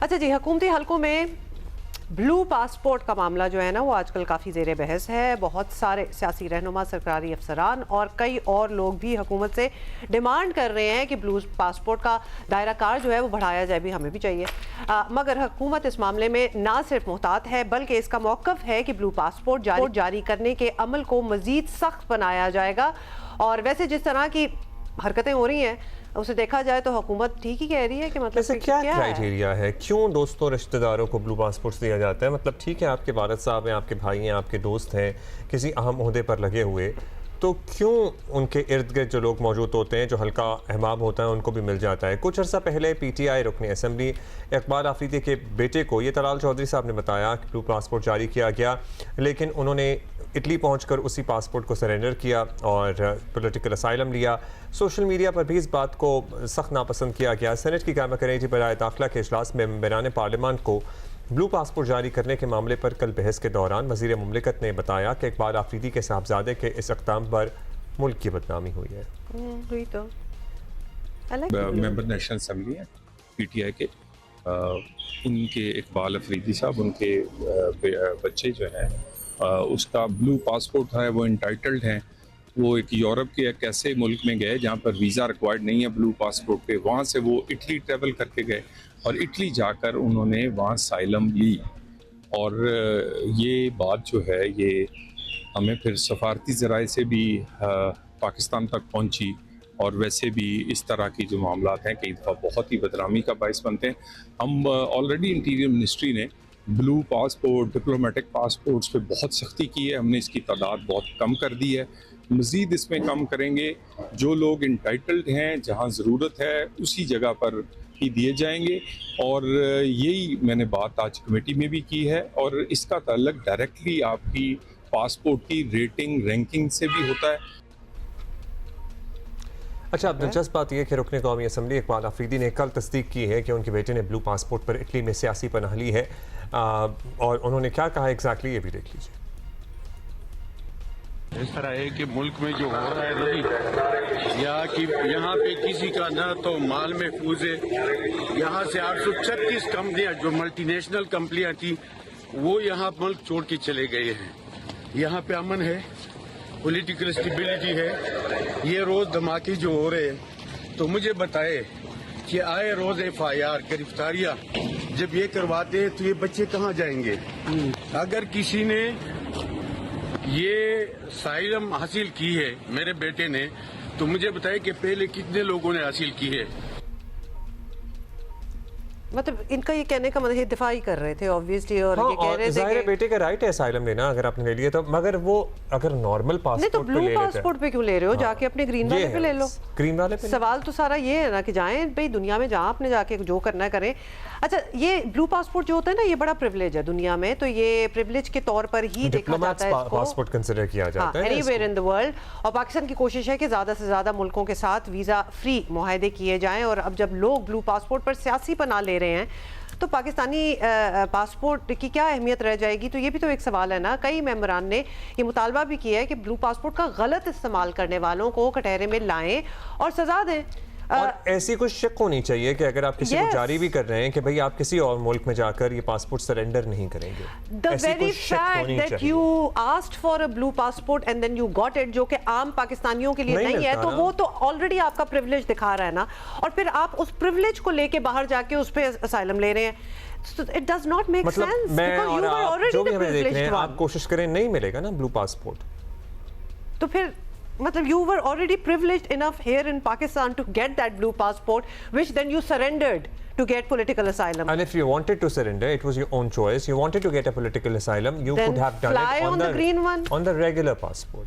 अच्छा जी, हुकूमती हलकों में ब्लू पासपोर्ट का मामला जो है ना वो आजकल काफ़ी ज़ेर बहस है। बहुत सारे सियासी रहनुमा, सरकारी अफसरान और कई और लोग भी हुकूमत से डिमांड कर रहे हैं कि ब्लू पासपोर्ट का दायरा कार जो है वो बढ़ाया जाए, भी हमें भी चाहिए। मगर हुकूमत इस मामले में ना सिर्फ मुहतात है बल्कि इसका मौक़िफ़ है कि ब्लू पासपोर्ट जारी करने के अमल को मज़ीद सख्त बनाया जाएगा। और वैसे जिस तरह की हरकतें हो रही हैं उसे देखा जाए तो हुकूमत ठीक ही कह रही है कि मतलब ऐसे क्या क्राइटेरिया है, क्यों दोस्तों रिश्तेदारों को ब्लू पासपोर्ट दिया जाता है? मतलब ठीक है, आपके वालिद साहब हैं, आपके भाई हैं, आपके दोस्त हैं, किसी अहम ओहदे पर लगे हुए, तो क्यों उनके इर्द गिर्द जो लोग मौजूद होते हैं, जो हल्का अहबाब होता है, उनको भी मिल जाता है? कुछ अर्सा पहले PTI रुकन असम्बली इकबाल आफरीदी के बेटे को, ये तलाल चौधरी साहब ने बताया कि ब्लू पासपोर्ट जारी किया गया, लेकिन उन्होंने इटली पहुंचकर उसी पासपोर्ट को सरेंडर किया और पॉलिटिकल असाइलम लिया। सोशल मीडिया पर भी इस बात को सख्त नापसंद किया गया। सेनेट की कायमा कमेटी बराए दाखिला के इजलास में मेंबरान पार्लियामान को ब्लू पासपोर्ट जारी करने के मामले पर कल बहस के दौरान वज़ीर मुमलिकत ने बताया कि इकबाल आफरीदी के साहबजादे के इस इक़दाम पर मुल्क की बदनामी हुई है। मेंबर नेशनल असम्बली है PTI के, उनके इकबाल आफरीदी साहब, उनके बच्चे जो हैं उसका ब्लू पासपोर्ट है, वो इंटाइटल्ड हैं। वो एक यूरोप के एक ऐसे मुल्क में गए जहाँ पर वीज़ा रिक्वायर्ड नहीं है ब्लू पासपोर्ट पे, वहाँ से वो इटली ट्रैवल करके गए और इटली जाकर उन्होंने वहाँ साइलम ली। और ये बात जो है ये हमें फिर सफारती ज़राए से भी पाकिस्तान तक पहुँची और वैसे भी इस तरह की जो मामलात हैं कई दफ़ा बहुत ही बदनामी का बायस बनते हैं। हम ऑलरेडी इंटीरियर मिनिस्ट्री ने ब्लू पासपोर्ट, डिप्लोमेटिक पासपोर्ट्स पे बहुत सख्ती की है, हमने इसकी तादाद बहुत कम कर दी है, मज़ीद इसमें कम करेंगे। जो लोग इंटाइटल्ड हैं, जहां ज़रूरत है उसी जगह पर ही दिए जाएंगे। और यही मैंने बात आज कमेटी में भी की है और इसका ताल्लुक डायरेक्टली आपकी पासपोर्ट की रेटिंग, रैंकिंग से भी होता है। अच्छा, अब दिलचस्प बात यह है कि रुकन कौमी असम्बली इकबाल आफरीदी ने कल तस्दीक की है कि उनके बेटे ने ब्लू पासपोर्ट पर इटली में सियासी पनाह ली है। और उन्होंने क्या कहा एग्जैक्टली, ये भी देख लीजिए। इस तरह है कि मुल्क में जो हो रहा है नहीं, यहाँ पे किसी का ना तो माल महफूज है। यहाँ से 836 कंपनियां जो मल्टीनेशनल कंपनियां थी वो यहाँ मुल्क छोड़ के चले गए हैं। यहाँ पे अमन है, पॉलिटिकल स्टेबिलिटी है। ये रोज धमाके जो हो रहे हैं तो मुझे बताए कि आए रोज FIR गिरफ्तारियां जब ये करवाते हैं तो ये बच्चे कहाँ जाएंगे? अगर किसी ने ये साइलम हासिल की है मेरे बेटे ने, तो मुझे बताए कि पहले कितने लोगों ने हासिल की है। मतलब इनका ये कहने का मतलब ये दिफा ही कर रहे थे ऑब्वियसली। और हाँ, ये कह रहे थे कि बेटे का राइट है असाइलम लेना अगर आपने ले लिया तो, मगर वो अगर नॉर्मल पासपोर्ट नहीं तो ब्लू पासपोर्ट पे क्यों ले रहे हो? जाके अपने ग्रीन वाले पे ले लो। ग्रीन वाले पे सवाल तो सारा ये है ना कि जाएं भाई दुनिया में, जहाँ आपने जाके जो करना है करें। अच्छा, ये ब्लू पासपोर्ट जो होता है ना, ये बड़ा प्रिविलेज है दुनिया में, तो ये प्रिविलेज के तौर पर ही देखा जाता है इसको, पासपोर्ट कंसीडर किया जाता है एनीवेयर इन द वर्ल्ड। और पाकिस्तान की कोशिश है कि ज़्यादा से ज़्यादा मुल्कों के साथ वीज़ा फ्री मुआहदे किए जाएं। और अब जब लोग ब्लू पासपोर्ट पर सियासी पनाह ले रहे हैं तो पाकिस्तानी पासपोर्ट की क्या अहमियत रह जाएगी? तो ये भी तो एक सवाल है ना। कई मेंबरान ने ये मुतालबा भी किया है कि ब्लू पासपोर्ट का गलत इस्तेमाल करने वालों को कटहरे में लाएं और सजा दें। और ऐसी कुछ शक होनी चाहिए कि अगर आप किसी को जारी भी कर रहे हैं कि भाई आप किसी और मुल्क में जाकर ये पासपोर्ट सरेंडर नहीं करेंगे। The very fact that you asked for a blue passport and then you got it, जो कि आम पाकिस्तानियों के लिए नहीं है, तो वो तो ऑलरेडी आपका प्रिविलेज दिखा रहा है ना। और फिर आप उस प्रिविलेज को लेके बाहर जाके उस पे असाइलम ले रहे हैं। So it does not make sense because you were already the privileged one. आप कोशिश करें, नहीं मिलेगा ना ब्लू पासपोर्ट। तो फिर मतलब you were already privileged enough here in Pakistan to get that blue passport, which then you surrendered to get political asylum. And if you wanted to surrender, it was your own choice. You wanted to get a political asylum, you then could have done fly it on the green one, on the regular passport.